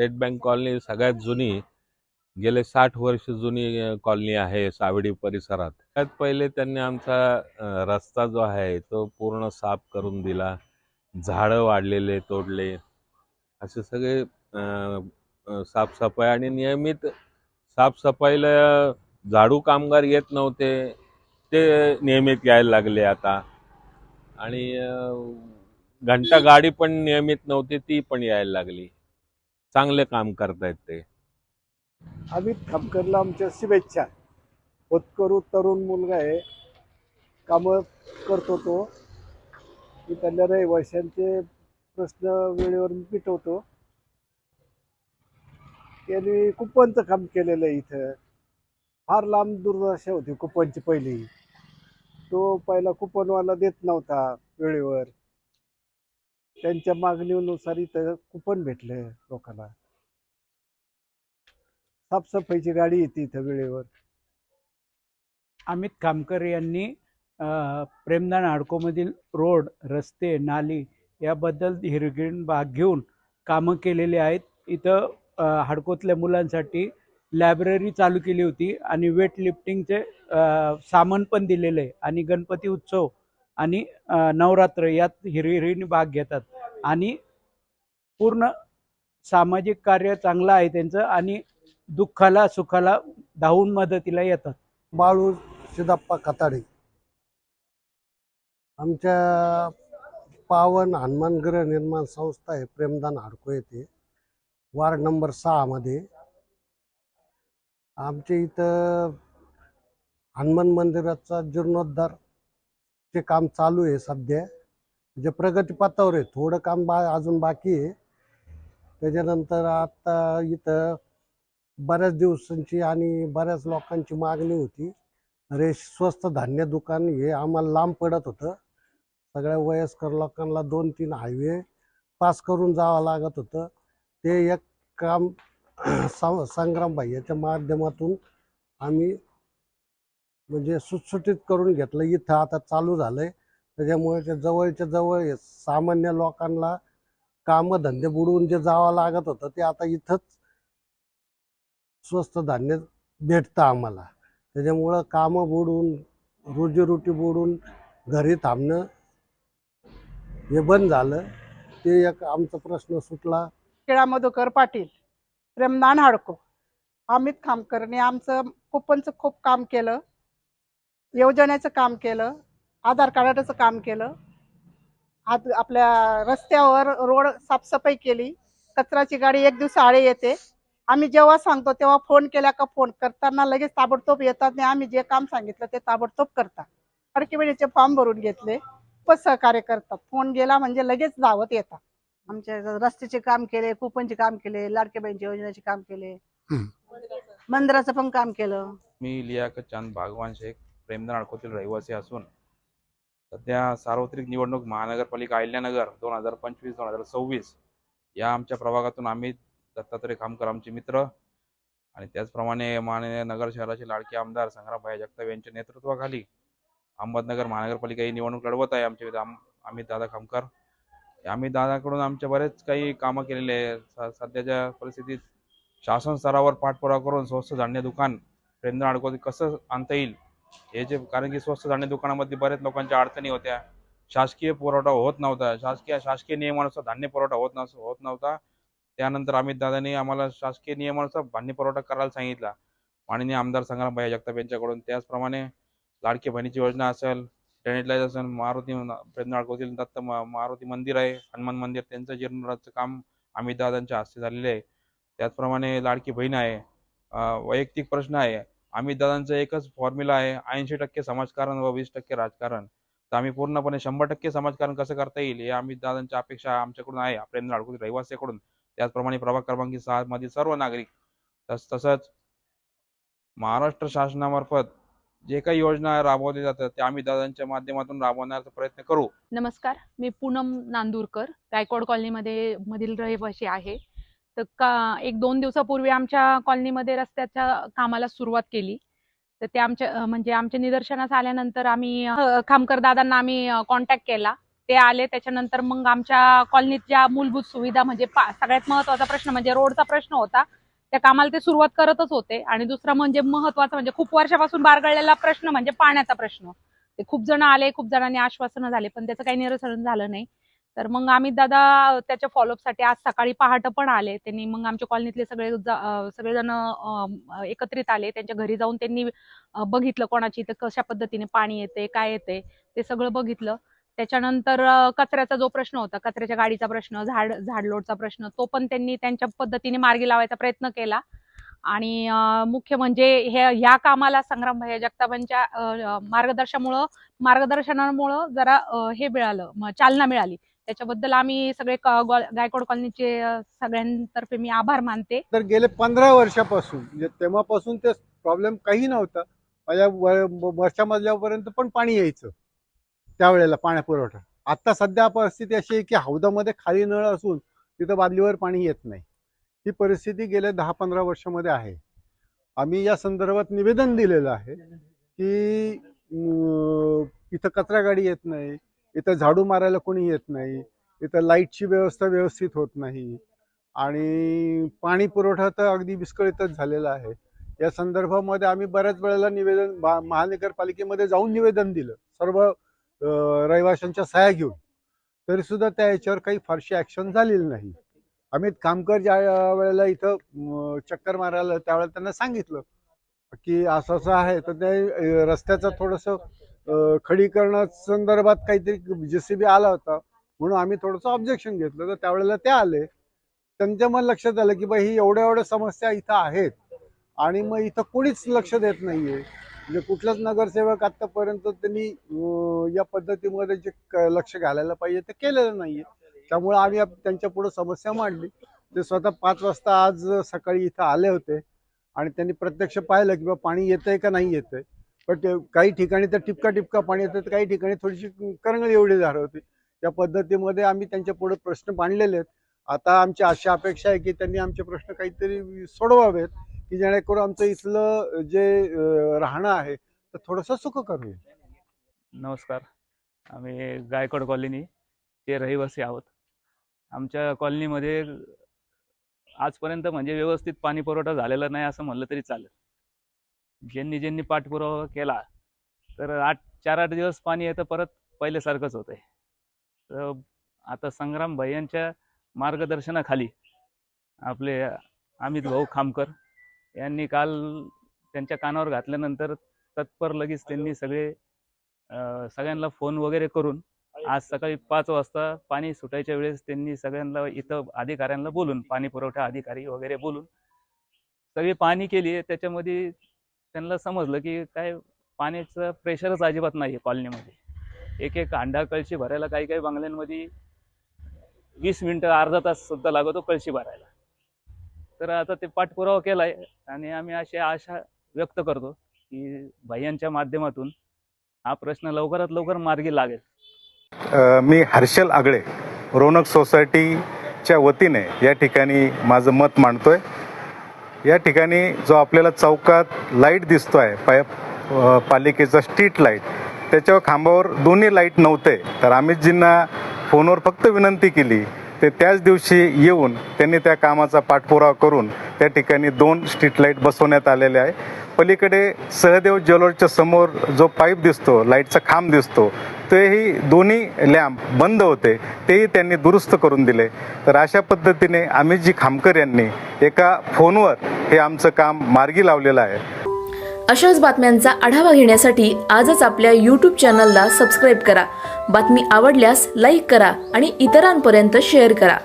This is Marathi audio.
स्टेट बँक कॉलनी सगळ्यात जुनी, गेले 60 वर्ष जुनी कॉलनी आहे सावडी परिसरात. त्यात पहिले त्यांनी आमचा रस्ता जो आहे तो पूर्ण साफ करून दिला. झाडं वाढलेले तोडले, असे सगळे साफसफाई आणि नियमित साफसफाईला झाडू कामगार येत नव्हते, ते नियमित यायला लागले आता. आणि घंटा गाडी पण नियमित नव्हती, ती पण यायला लागली. चांगले काम करतायत ते. अमित खामकरला आमच्या शुभेच्छा. होतकरू तरुण मुलगा आहे, कामं करतो तो. इथल्या रहिवाशांचे प्रश्न वेळेवर मिटवतो. त्यांनी कुपनचं काम केलेलं आहे इथं. फार लांब दुर्दशा होती कुपनची पहिली. तो पहिला कुपनवाला देत नव्हता वेळेवर. त्यांच्या मागणीनुसार इथं कुपन भेटलं लोकांना. साफसफाईची गाडी येते इथं वेळेवर. अमित खामकर यांनी प्रेमदान हाडकोमधील रोड, रस्ते, नाली याबद्दल हिरवीगार भाग घेऊन कामं केलेली आहेत. इथं हाडकोतल्या मुलांसाठी लायब्ररी चालू केली होती आणि वेट लिफ्टिंगचे सामान पण दिलेलं आहे. आणि गणपती उत्सव आणि नवरात्र यात हिरहिरीने भाग घेतात. आणि पूर्ण सामाजिक कार्य चांगलं आहे त्यांचं आणि दुःखाला सुखाला धावून मदतीला येतात. बाळू सिद्धप्पा कताडे आमच्या पावन हनुमान गृह निर्माण संस्था आहे प्रेमदान हाडको येथे, वार्ड नंबर 6 मध्ये. आमच्या इथं हनुमान मंदिराचा जीर्णोद्धार चे काम चालू आहे सध्या. म्हणजे प्रगतीपथावर आहे, थोडं काम अजून बाकी आहे. त्याच्यानंतर आता इथं बऱ्याच दिवसांची आणि बऱ्याच लोकांची मागणी होती. स्वस्त धान्य दुकान हे आम्हाला लांब पडत होतं. सगळ्या वयस्कर लोकांना 2-3 हायवे पास करून जावं लागत होतं. ते एक काम संग्राम भाईच्या माध्यमातून आम्ही म्हणजे सुटसुटीत करून घेतलं. इथं आता चालू झालंय. त्याच्यामुळे ते जवळच्या जवळ सामान्य लोकांना कामधंदे बुडवून जे जावं लागत होतं ते आता इथंच स्वस्त धान्य भेटतं आम्हाला. त्याच्यामुळं कामं बुडून, रोजीरोटी बुडून घरी थांबणं हे बंद झालं. ते एक आमचा प्रश्न सुटला. केळा मधुकर पाटील, प्रेमदान हाडको. अमित खामकरने आमचं कुपनचं खूप काम केलं, योजनेचं काम केलं, आधार कार्डाचं काम केलं. आपल्या रस्त्यावर रोड साफसफाई केली. कचऱ्याची गाडी एक दिवस आळे येते. आम्ही जेव्हा सांगतो तेव्हा फोन केला का फोन करताना लगेच ताबडतोब येतात आणि आम्ही जे काम सांगितलं ते ताबडतोब करतात. लाडकी बहिणीचे फॉर्म भरून घेतले, खूपच सहकार्य करतात. फोन गेला म्हणजे लगेच धावत येतात. आमच्या रस्त्याचे काम केले, कुपनचे काम केले, लाडक्या बहिणीच्या योजनेचे काम केले, मंदिराचं पण काम केलं. मी लियाकत चांद भागवान शेख, प्रेमदान हाडकोतील रहिवासी असून सध्या सार्वत्रिक निवडणूक महानगरपालिका अहिल्यानगर 2025-2026 या आमच्या प्रभागातून आम्ही दत्तात्रय खामकर आमचे मित्र आणि त्याचप्रमाणे माननीय नगर शहराचे लाडके आमदार संग्रामभाई जगताप यांच्या नेतृत्वाखाली अहमदनगर महानगरपालिका ही निवडणूक लढवत आहे. आमचे अमित दादा खामकर. अमित दादाकडून आमच्या बरेच काही कामं केलेले आहे. सध्याच्या परिस्थितीत शासन स्तरावर पाठपुरावा करून स्वस्त धान्य दुकान प्रेमदान हाडको कसं आणता येईल हे जे, कारण की स्वस्त धान्य दुकानामध्ये बऱ्याच लोकांच्या अडचणी होत्या. शासकीय पुरवठा होत नव्हता, शासकीय नियमानुसार धान्य पुरवठा होत नव्हता. त्यानंतर अमित दादांनी आम्हाला शासकीय नियमानुसार धान्य पुरवठा करायला सांगितला माननीय आमदार संग्रामभाई जगताप यांच्याकडून. त्याचप्रमाणे लाडकी बहिणीची योजना असेल, ड्रेनेज लाईट असेल, मारुती प्रेमदान हाडकोतील दत्त मारुती मंदिर आहे, हनुमान मंदिर, त्यांचं जीर्णोद्धाराचं काम अमित दादांच्या हस्ते झालेलं आहे. त्याचप्रमाणे लाडकी बहीण आहे. वैयक्तिक प्रश्न आहे. अमित दादांचं एकच फॉर्म्युला आहे, 80% समाजकारण व 20% राजकारण. तर आम्ही पूर्णपणे 100% समाजकारण कसं करता येईल हे अमित दादांच्या अपेक्षा आमच्याकडून आहे, प्रेमदान हाडकोतील रहिवासीकडून. त्याचप्रमाणे प्रभाग क्रमांक 6 मधील सर्व नागरिक तसंच महाराष्ट्र शासनामार्फत जे काही योजना राबवल्या जातात त्या अमित दादांच्या माध्यमातून राबवण्याचा प्रयत्न करू. नमस्कार, मी पूनम नांदुरकर, गायकवाड कॉलनीमध्ये मधील रहिवासी आहे. तर 1-2 दिवसापूर्वी आमच्या कॉलनीमध्ये रस्त्याच्या कामाला सुरुवात केली. तर ते आमच्या निदर्शनास आल्यानंतर आम्ही खामकर दादांना आम्ही कॉन्टॅक्ट केला. ते आले. त्याच्यानंतर मग आमच्या कॉलनीत ज्या मूलभूत सुविधा म्हणजे सगळ्यात महत्त्वाचा प्रश्न म्हणजे रोडचा प्रश्न होता, त्या कामाला ते सुरुवात करतच होते. आणि दुसरा म्हणजे महत्त्वाचा म्हणजे खूप वर्षापासून बारगळलेला प्रश्न म्हणजे पाण्याचा प्रश्न. ते खूप जण आले, खूप जणांनी आश्वासनं झाले, पण त्याचं काही निरसन झालं नाही. तर मग आम्ही दादा त्याच्या फॉलोअपसाठी आज सकाळी पहाटे पण आले. त्यांनी मग आमच्या कॉलनीतले सगळेजण एकत्रित आले. त्यांच्या घरी जाऊन त्यांनी बघितलं कोणाची तर कशा पद्धतीने पाणी येते, काय येते ते सगळं बघितलं. त्याच्यानंतर कचऱ्याचा जो प्रश्न होता, कचऱ्याच्या गाडीचा प्रश्न, झाडलोटचा प्रश्न, तो पण त्यांनी त्यांच्या पद्धतीने मार्गी लावायचा प्रयत्न केला. आणि मुख्य म्हणजे ह्या कामाला संग्राम भैया जगतापांच्या मार्गदर्शनामुळं जरा हे मिळालं, चालना मिळाली. त्याच्याबद्दल आम्ही सगळे गायकवाड कॉलनीचे सगळ्यांतर्फे मी आभार मानते. तर गेले 15 वर्षापासून म्हणजे तेव्हापासून ते प्रॉब्लेम काही नव्हता. माझ्या वरच्या मजल्यापर्यंत पण पाणी यायचं त्यावेळेला पाण्यापुरवठा. आता सध्या परिस्थिती अशी आहे की हौदामध्ये खाली नळ असून तिथं बादलीवर पाणी येत नाही. ही परिस्थिती गेल्या 10-15 वर्षामध्ये आहे. आम्ही या संदर्भात निवेदन दिलेलं आहे की इथं कचरा गाडी येत नाही, इथं झाडू मारायला कोणी येत नाही, इथं लाईटची व्यवस्था व्यवस्थित होत नाही आणि पाणी पुरवठा तर अगदी विस्कळीतच झालेला आहे. या संदर्भामध्ये आम्ही बऱ्याच वेळेला निवेदन महानगरपालिकेमध्ये जाऊन निवेदन दिलं सर्व रहिवाशांच्या सह्या घेऊन, तरी सुद्धा त्या याच्यावर काही फारशी ॲक्शन झालेली नाही. अमित खामकर ज्या वेळेला इथं चक्कर मारायला त्यावेळेला त्यांना सांगितलं की असं असं आहे, तर ते रस्त्याचं थोडंसं खडीकरणा संदर्भात काहीतरी JCB आला होता म्हणून आम्ही थोडंसं ऑब्जेक्शन घेतलं. तर त्यावेळेला ते आले, त्यांच्या मग लक्षात आलं की बाई ही एवढ्या समस्या इथं आहेत आणि मग इथं कोणीच लक्ष देत नाहीये. म्हणजे कुठलाच नगरसेवक आतापर्यंत त्यांनी या पद्धतीमध्ये जे लक्ष घालायला पाहिजे ते केलेलं नाहीये. त्यामुळे आम्ही त्यांच्या पुढे समस्या मांडली. ते स्वतः 5 वाजता आज सकाळी इथं आले होते आणि त्यांनी प्रत्यक्ष पाहिलं की बाबा पाणी येतंय का नाही येतंय. पण काही ठिकाणी तर टिपका पाणी येतं, तर काही ठिकाणी थोडीशी करंगळी एवढी धार होती. या पद्धतीमध्ये आम्ही त्यांच्या पुढे प्रश्न मांडलेले आहेत. आता आमची अशी अपेक्षा आहे की त्यांनी आमचे प्रश्न काहीतरी सोडवावेत की जेणेकरून आमचं इथलं जे राहणं आहे तर थोडंसं सुखकर होईल. नमस्कार, आम्ही गायकवाड कॉलनीचे रहिवासी आहोत. आमच्या कॉलनीमध्ये आजपर्यंत म्हणजे व्यवस्थित पाणी पुरवठा झालेला नाही असं म्हणलं तरी चालेल. ज्यांनी पाठपुरावा केला तर 4-8 दिवस पाणी येतं, परत पहिल्यासारखंच होतंय. तर आता संग्राम भैयांच्या मार्गदर्शनाखाली आपले अमित भाऊ खामकर यांनी काल त्यांच्या कानावर घातल्यानंतर तत्पर लगेच त्यांनी सगळ्यांना फोन वगैरे करून आज सकाळी 5 वाजता पाणी सुटायच्या वेळेस त्यांनी सगळ्यांना इथं अधिकाऱ्यांना बोलून, पाणी पुरवठा अधिकारी वगैरे बोलून सगळी पाहणी केली आहे. त्याच्यामध्ये त्यांना समजलं की काय पाण्याचं प्रेशरच अजिबात नाही आहे कॉलनीमध्ये. एक हांडा कळशी भरायला काही बंगल्यांमध्ये 20 मिनिटं अर्धा तास सुद्धा लागतो कळशी भरायला. तर आता ते पाठपुरावा केला आहे आणि आम्ही अशी आशा व्यक्त करतो की भैयांच्या माध्यमातून हा प्रश्न लवकरात लवकर मार्गी लागेल. मी हर्षल आगळे, रोनक सोसायटीच्या वतीने या ठिकाणी माझं मत मांडतोय. या ठिकाणी जो आपल्याला चौकात लाईट दिसतोय पालिकेचा स्ट्रीट लाईट, त्याच्यावर खांबावर दोन्ही लाईट नव्हते. तर अमितजींना फोनवर फक्त विनंती केली, ते त्याच दिवशी येऊन त्यांनी त्या कामाचा पाठपुरावा करून त्या ठिकाणी 2 स्ट्रीट लाईट बसवण्यात आलेले आहे. पलीकडे सहदेव ज्वेलर्सच्या समोर जो पाईप दिसतो, लाईटचा खांब दिसतो, तेही दोन्ही लॅम्प बंद होते, तेही त्यांनी दुरुस्त करून दिले. तर अशा पद्धतीने अमितजी खामकर यांनी एका फोनवर हे आमचं काम मार्गी लावलेलं आहे. अशाच बातम्यांचा आढावा घेण्यासाठी आजच आपल्या YouTube चॅनलला सबस्क्राईब करा. बातमी आवडल्यास लाईक करा आणि इतरांपर्यंत शेअर करा.